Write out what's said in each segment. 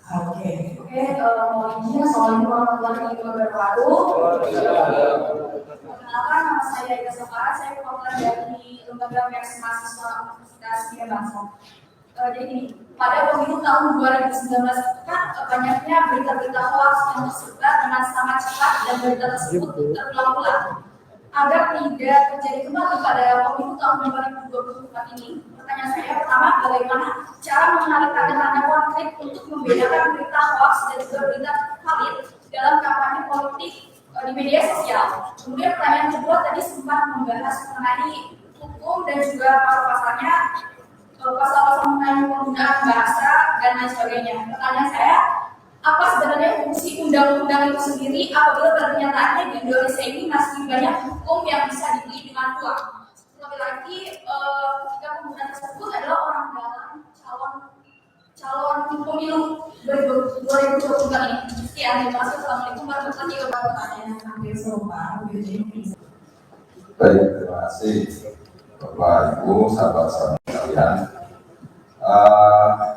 Mohon izin, assalamualaikum warahmatullahi wabarakatuh. Perkenalkan, nama saya Ida Safara, saya perwakilan dari Lembaga Pers Mahasiswa Universitas Medan Bangsa. Jadi pada pemilu tahun 2019 kan banyaknya berita-berita hoax yang tersebar dengan sangat cepat dan berita tersebut terulang-ulang. Agar tidak terjadi kembali pada pemilu tahun 2024 ini, pertanyaan saya pertama, bagaimana cara mengenali tanda-tanda konflik untuk membedakan berita hoax dan juga berita valid dalam kampanye politik di media sosial. Kemudian pertanyaan kedua tadi sempat membahas mengenai hukum dan juga pasal-pasalnya, pasal-pasal mengenai penggunaan bahasa dan lain sebagainya. Pertanyaan saya, apa sebenarnya fungsi undang-undang itu sendiri apabila kenyataannya di Indonesia ini masih banyak hukum yang bisa dibeli dengan uang? Lebih lagi, jika penggunaan tersebut adalah orang dalam calon pemilu 2024 ini. Sekian, terima kasih. Assalamualaikum warahmatullahi wabarakatuh. Hampir serupa, Baik, terima kasih Bapak Ibu, sahabat-sahabat sekalian.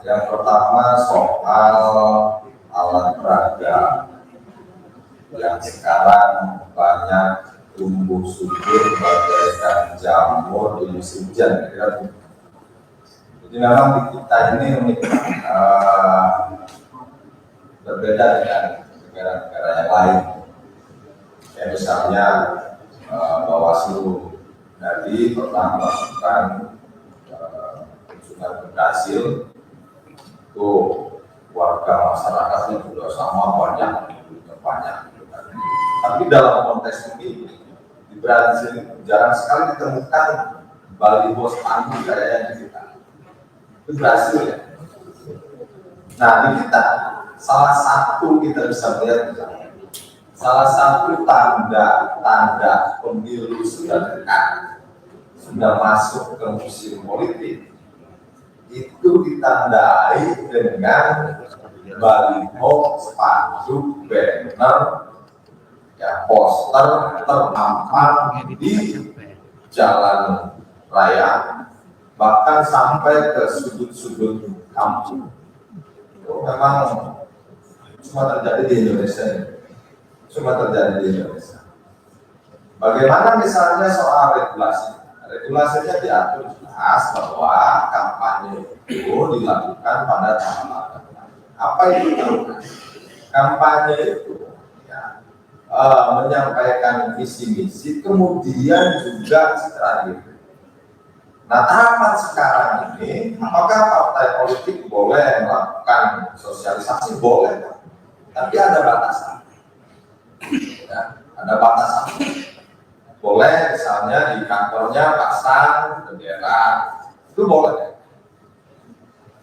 Yang pertama soal alat peraga yang sekarang banyak tumbuh subur bagaikan jamur di musim hujan. Jadi memang di kita ini unik, berbeda dengan negara-negara yang lain. Ya, misalnya Bawaslu tadi pernah melakukan kunjungan ke Brasil, itu warga masyarakatnya juga sama banyak. Tapi dalam konteks ini di Brasil jarang sekali ditemukan baliho spanduk kayak di kita. Itu Brasil ya. Nah di kita salah satu kita bisa melihat salah satu tanda pemilu sudah dekat, sudah masuk ke musim politik, itu ditandai dengan baliho, spanduk, banner, ya, poster terpampang di jalan raya, bahkan sampai ke sudut-sudut kampung. Itu memang cuma terjadi di Indonesia. Bagaimana misalnya soal regulasi? Regulasinya diatur jelas bahwa kampanye itu dilakukan pada tanggal. Apa itu kampanye itu? Ya, menyampaikan visi-misi, kemudian juga strategi. Nah, tahapan sekarang ini, apakah partai politik boleh melakukan sosialisasi? Boleh, tapi ada batasan. Ya, ada batasan. Boleh misalnya di kantornya pasang bendera, itu boleh.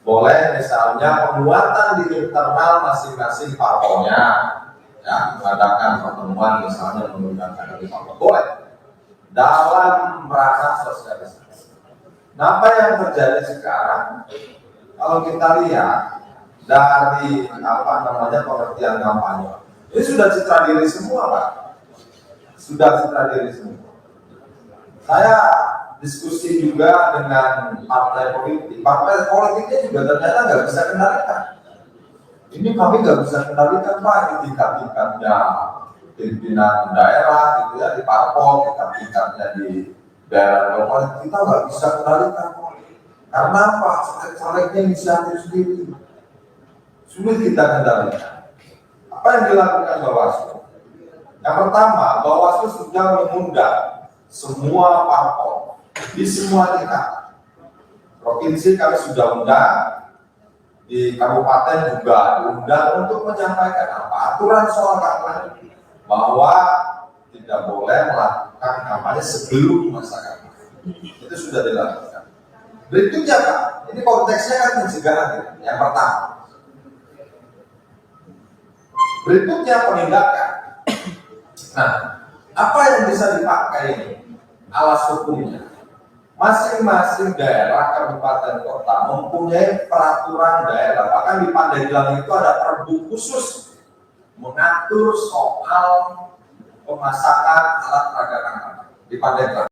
Boleh misalnya penguatan di internal masing-masing parpolnya, ya, mengadakan pertemuan misalnya menggunakan dari parpol, boleh. Dalam ranah sosialisasi. Nah, apa yang terjadi sekarang? Kalau kita lihat dari pengertian kampanye, ini sudah citra diri semua, Pak. Saya diskusi juga dengan partai politiknya juga ternyata nggak bisa kendalikan. Ini kami nggak bisa kendalikan, Pak, di tingkat-tingkatnya pimpinan daerah, gitu ya, di parpol, tingkat-tingkatnya di daerah lokal, kita nggak bisa kendalikan. Karena apa? Calegnya inisiatif sendiri, sulit kita kendalikan. Apa yang dilakukan Bawaslu? Yang pertama, Bawaslu sudah mengundang semua parpol di semua tingkat. Provinsi kami sudah undang, di kabupaten juga diundang untuk menyampaikan apa aturan soal kampanye, bahwa tidak boleh melakukan kampanye sebelum masa kampanye. Itu sudah dilakukan. Berikutnya, Pak, ini konteksnya kan pencegahan. Yang pertama. Berikutnya penindakan. Nah, apa yang bisa dipakai ini? Alas hukumnya. Masing-masing daerah, kabupaten, kota mempunyai peraturan daerah. Bahkan di Pandeglang itu ada perbu khusus mengatur soal pemasakan alat peraga kampanye di Pandeglang.